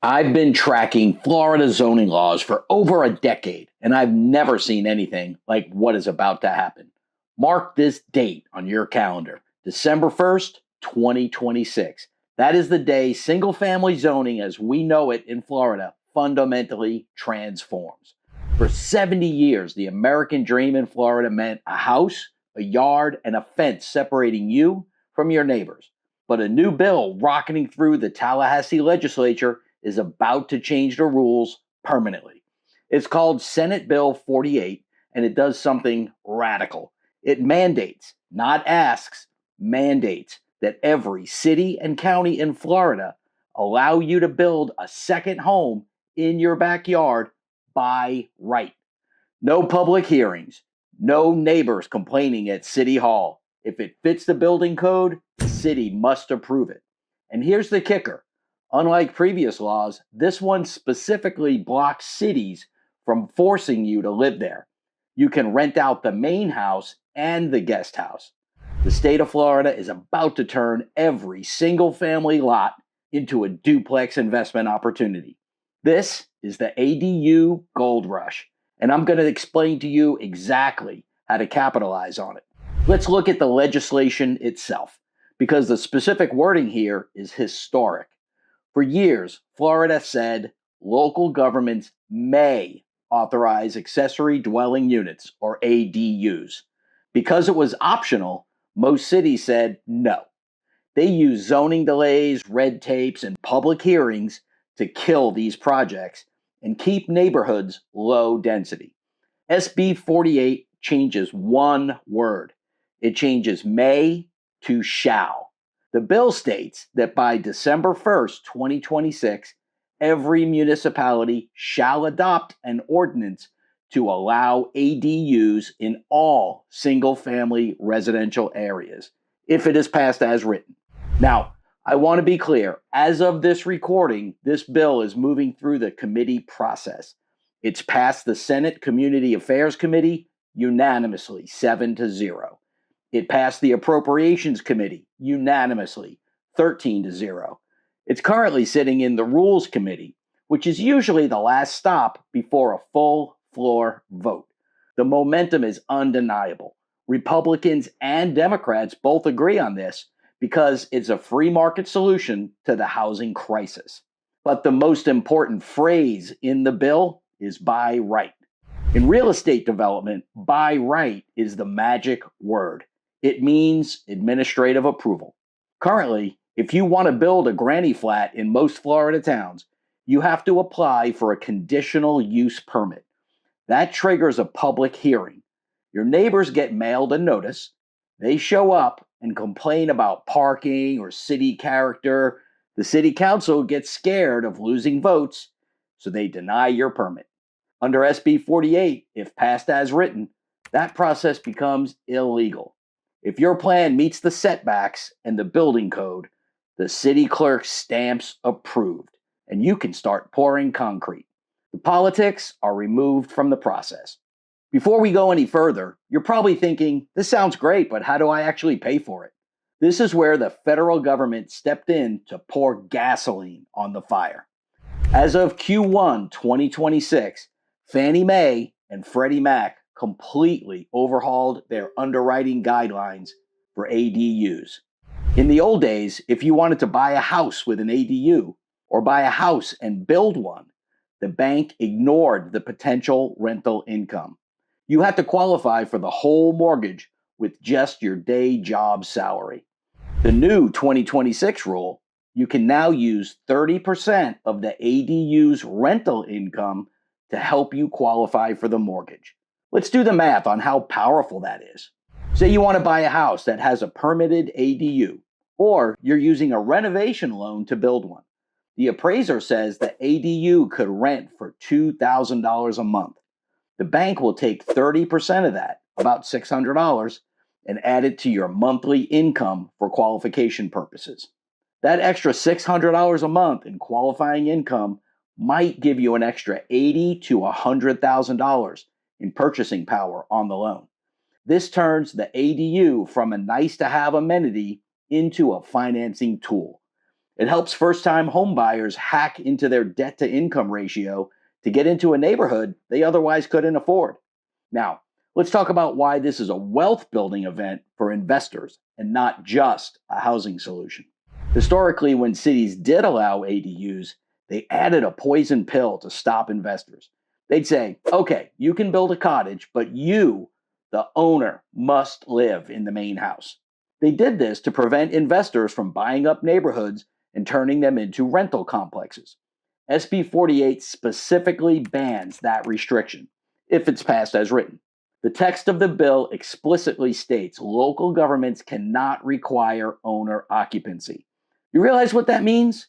I've been tracking Florida zoning laws for over a decade, and I've never seen anything like what is about to happen. Mark this date on your calendar, December 1st, 2026. That is the day single family zoning as we know it in Florida fundamentally transforms. For 70 years, the American dream in Florida meant a house, a yard, and a fence separating you from your neighbors. But a new bill rocketing through the Tallahassee legislature is about to change the rules permanently. It's called Senate Bill 48, and it does something radical. It mandates, not asks, mandates that every city and county in Florida allow you to build a second home in your backyard by right. No public hearings, no neighbors complaining at City Hall. If it fits the building code, the city must approve it. And here's the kicker. Unlike previous laws, this one specifically blocks cities from forcing you to live there. You can rent out the main house and the guest house. The state of Florida is about to turn every single family lot into a duplex investment opportunity. This is the ADU gold rush, and I'm going to explain to you exactly how to capitalize on it. Let's look at the legislation itself, because the specific wording here is historic. For years, Florida said local governments may authorize accessory dwelling units, or ADUs. Because it was optional, most cities said no. They used zoning delays, red tapes, and public hearings to kill these projects and keep neighborhoods low density. SB 48 changes one word. It changes may to shall. The bill states that by December 1st, 2026, every municipality shall adopt an ordinance to allow ADUs in all single-family residential areas, if it is passed as written. Now, I want to be clear, as of this recording, this bill is moving through the committee process. It's passed the Senate Community Affairs Committee unanimously, 7-0. It passed the Appropriations Committee unanimously, 13-0. It's currently sitting in the Rules Committee, which is usually the last stop before a full floor vote. The momentum is undeniable. Republicans and Democrats both agree on this because it's a free market solution to the housing crisis. But the most important phrase in the bill is by right. In real estate development, by right is the magic word. It means administrative approval. Currently, if you want to build a granny flat in most Florida towns, you have to apply for a conditional use permit. That triggers a public hearing. Your neighbors get mailed a notice. They show up and complain about parking or city character. The city council gets scared of losing votes, so they deny your permit. Under SB 48, if passed as written, that process becomes illegal. If your plan meets the setbacks and the building code, the city clerk stamps approved, and you can start pouring concrete. The politics are removed from the process. Before we go any further, you're probably thinking, this sounds great, but how do I actually pay for it? This is where the federal government stepped in to pour gasoline on the fire. As of Q1 2026, Fannie Mae and Freddie Mac completely overhauled their underwriting guidelines for ADUs. In the old days, if you wanted to buy a house with an ADU or buy a house and build one, the bank ignored the potential rental income. You had to qualify for the whole mortgage with just your day job salary. The new 2026 rule, you can now use 30% of the ADU's rental income to help you qualify for the mortgage. Let's do the math on how powerful that is. Say you want to buy a house that has a permitted ADU, or you're using a renovation loan to build one. The appraiser says the ADU could rent for $2,000 a month. The bank will take 30% of that, about $600, and add it to your monthly income for qualification purposes. That extra $600 a month in qualifying income might give you an extra $80,000 to $100,000 in purchasing power on the loan. This turns the ADU from a nice to have amenity into a financing tool. It helps first-time homebuyers hack into their debt-to-income ratio to get into a neighborhood they otherwise couldn't afford. Now, let's talk about why this is a wealth-building event for investors and not just a housing solution. Historically, when cities did allow ADUs, they added a poison pill to stop investors. They'd say, okay, you can build a cottage, but you, the owner, must live in the main house. They did this to prevent investors from buying up neighborhoods and turning them into rental complexes. SB 48 specifically bans that restriction, if it's passed as written. The text of the bill explicitly states local governments cannot require owner occupancy. You realize what that means?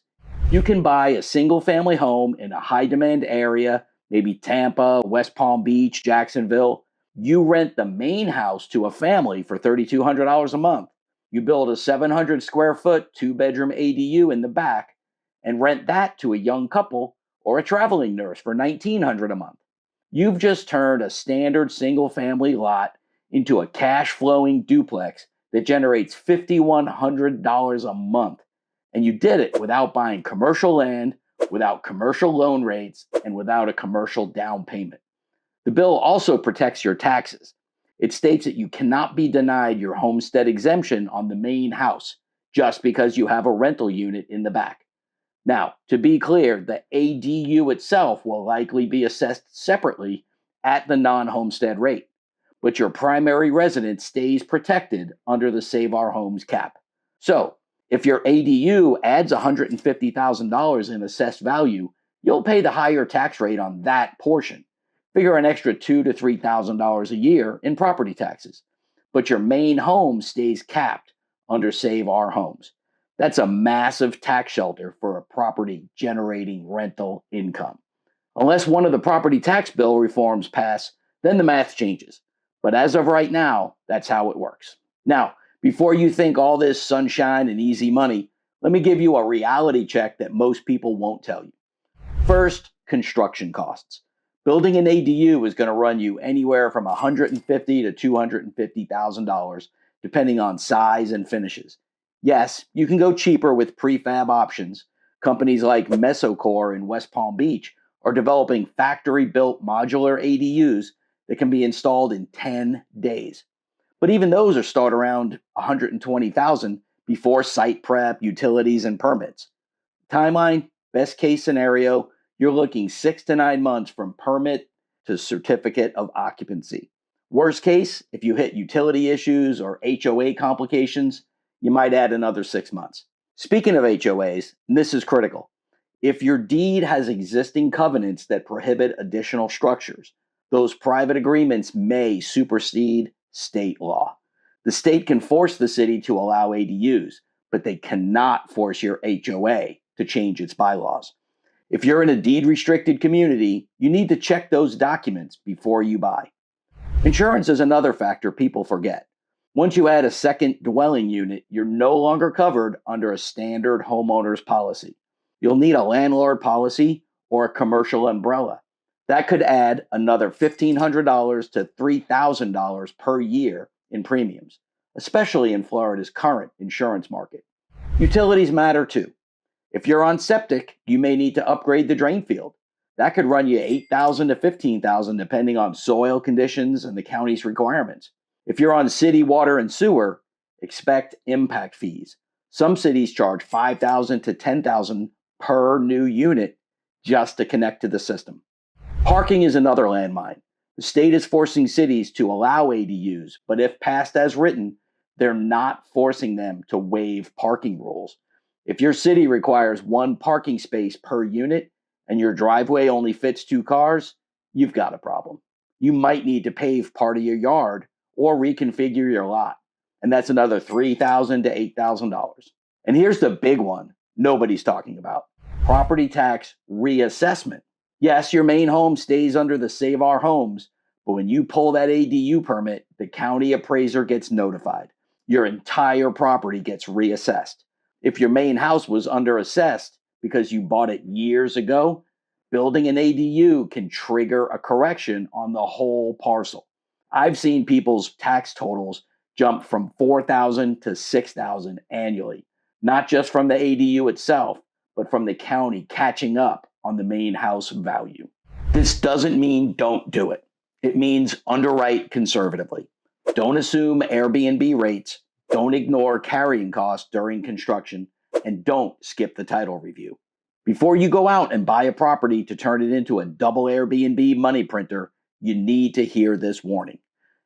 You can buy a single family home in a high demand area, maybe Tampa, West Palm Beach, Jacksonville. You rent the main house to a family for $3,200 a month. You build a 700 square foot, 2-bedroom ADU in the back and rent that to a young couple or a traveling nurse for $1,900 a month. You've just turned a standard single family lot into a cash flowing duplex that generates $5,100 a month. And you did it without buying commercial land, without commercial loan rates, and without a commercial down payment. The bill also protects your taxes. It states that you cannot be denied your homestead exemption on the main house just because you have a rental unit in the back. Now, to be clear, the ADU itself will likely be assessed separately at the non-homestead rate, but your primary residence stays protected under the Save Our Homes cap. So, if your ADU adds $150,000 in assessed value, you'll pay the higher tax rate on that portion. Figure an extra $2,000 to $3,000 a year in property taxes. But your main home stays capped under Save Our Homes. That's a massive tax shelter for a property generating rental income. Unless one of the property tax bill reforms pass, then the math changes. But as of right now, that's how it works. Now, before you think all this sunshine and easy money, let me give you a reality check that most people won't tell you. First, construction costs. Building an ADU is going to run you anywhere from $150,000 to $250,000, depending on size and finishes. Yes, you can go cheaper with prefab options. Companies like Mesocore in West Palm Beach are developing factory-built modular ADUs that can be installed in 10 days. But even those are start around $120,000 before site prep, utilities, and permits. Timeline, best case scenario, you're looking 6 to 9 months from permit to certificate of occupancy. Worst case, if you hit utility issues or HOA complications, you might add another 6 months. Speaking of HOAs, and this is critical, if your deed has existing covenants that prohibit additional structures, those private agreements may supersede state law. The state can force the city to allow ADUs, but they cannot force your HOA to change its bylaws. If you're in a deed-restricted community, you need to check those documents before you buy. Insurance is another factor people forget. Once you add a second dwelling unit, you're no longer covered under a standard homeowner's policy. You'll need a landlord policy or a commercial umbrella. That could add another $1,500 to $3,000 per year in premiums, especially in Florida's current insurance market. Utilities matter too. If you're on septic, you may need to upgrade the drain field. That could run you $8,000 to $15,000 depending on soil conditions and the county's requirements. If you're on city water and sewer, expect impact fees. Some cities charge $5,000 to $10,000 per new unit just to connect to the system. Parking is another landmine. The state is forcing cities to allow ADUs, but if passed as written, they're not forcing them to waive parking rules. If your city requires 1 parking space per unit and your driveway only fits 2 cars, you've got a problem. You might need to pave part of your yard or reconfigure your lot. And that's another $3,000 to $8,000. And here's the big one nobody's talking about: property tax reassessment. Yes, your main home stays under the Save Our Homes, but when you pull that ADU permit, the county appraiser gets notified. Your entire property gets reassessed. If your main house was underassessed because you bought it years ago, building an ADU can trigger a correction on the whole parcel. I've seen people's tax totals jump from $4,000 to $6,000 annually not just from the ADU itself, but from the county catching up on the main house value. This doesn't mean don't do it. It means underwrite conservatively. Don't assume Airbnb rates, don't ignore carrying costs during construction, and don't skip the title review. Before you go out and buy a property to turn it into a double Airbnb money printer, you need to hear this warning.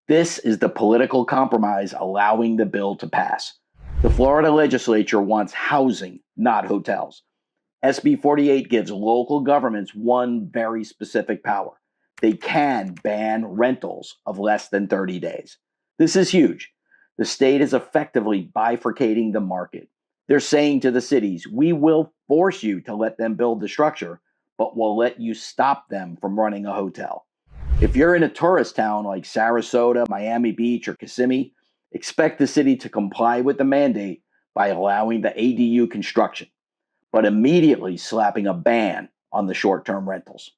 This is the political compromise allowing the bill to pass. The Florida legislature wants housing, not hotels. SB 48 gives local governments one very specific power. They can ban rentals of less than 30 days. This is huge. The state is effectively bifurcating the market. They're saying to the cities, we will force you to let them build the structure, but we'll let you stop them from running a hotel. If you're in a tourist town like Sarasota, Miami Beach, or Kissimmee, expect the city to comply with the mandate by allowing the ADU construction, but immediately slapping a ban on the short-term rentals.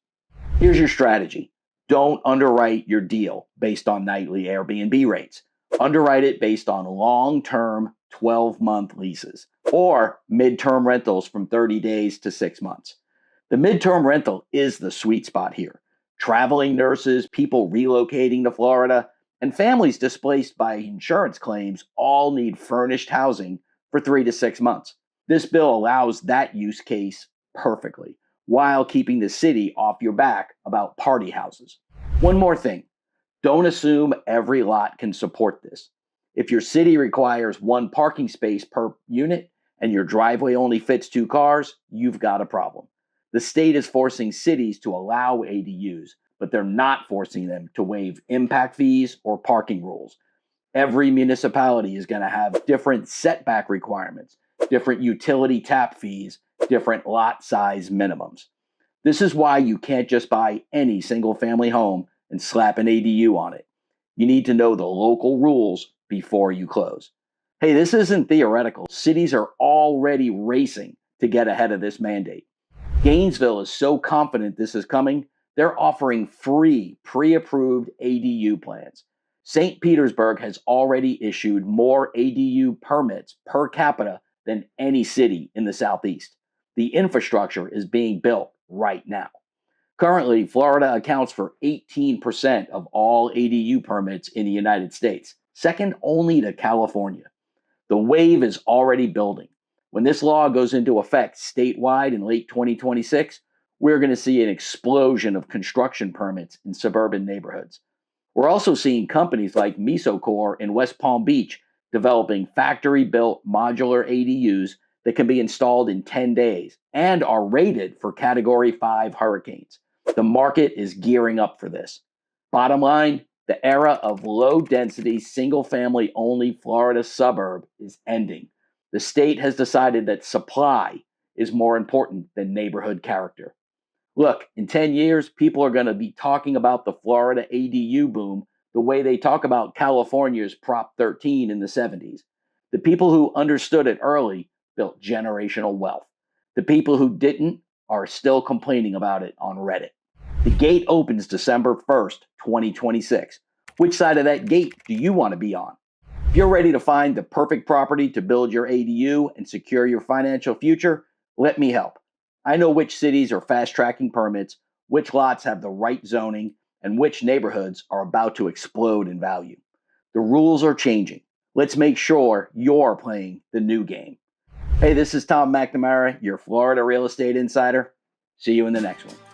Here's your strategy. Don't underwrite your deal based on nightly Airbnb rates. Underwrite it based on long-term 12-month leases or midterm rentals from 30 days to 6 months. The midterm rental is the sweet spot here. Traveling nurses, people relocating to Florida, and families displaced by insurance claims all need furnished housing for 3 to 6 months. This bill allows that use case perfectly, while keeping the city off your back about party houses. One more thing, don't assume every lot can support this. If your city requires 1 parking space per unit and your driveway only fits 2 cars, you've got a problem. The state is forcing cities to allow ADUs, but they're not forcing them to waive impact fees or parking rules. Every municipality is going to have different setback requirements, different utility tap fees, different lot size minimums. This is why you can't just buy any single family home and slap an ADU on it. You need to know the local rules before you close. Hey, this isn't theoretical. Cities are already racing to get ahead of this mandate. Gainesville is so confident this is coming, they're offering free pre-approved ADU plans. St. Petersburg has already issued more ADU permits per capita than any city in the Southeast. The infrastructure is being built right now. Currently, Florida accounts for 18% of all ADU permits in the United States, second only to California. The wave is already building. When this law goes into effect statewide in late 2026, we're going to see an explosion of construction permits in suburban neighborhoods. We're also seeing companies like Mesocore in West Palm Beach developing factory-built modular ADUs that can be installed in 10 days and are rated for Category 5 hurricanes. The market is gearing up for this. Bottom line, the era of low-density, single-family only Florida suburb is ending. The state has decided that supply is more important than neighborhood character. Look, in 10 years, people are going to be talking about the Florida ADU boom the way they talk about California's Prop 13 in the 70s. The people who understood it early built generational wealth. The people who didn't are still complaining about it on Reddit. The gate opens December 1st, 2026. Which side of that gate do you want to be on? If you're ready to find the perfect property to build your ADU and secure your financial future, let me help. I know which cities are fast-tracking permits, which lots have the right zoning, and which neighborhoods are about to explode in value. The rules are changing. Let's make sure you're playing the new game. Hey, this is Tom McNamara, your Florida real estate insider. See you in the next one.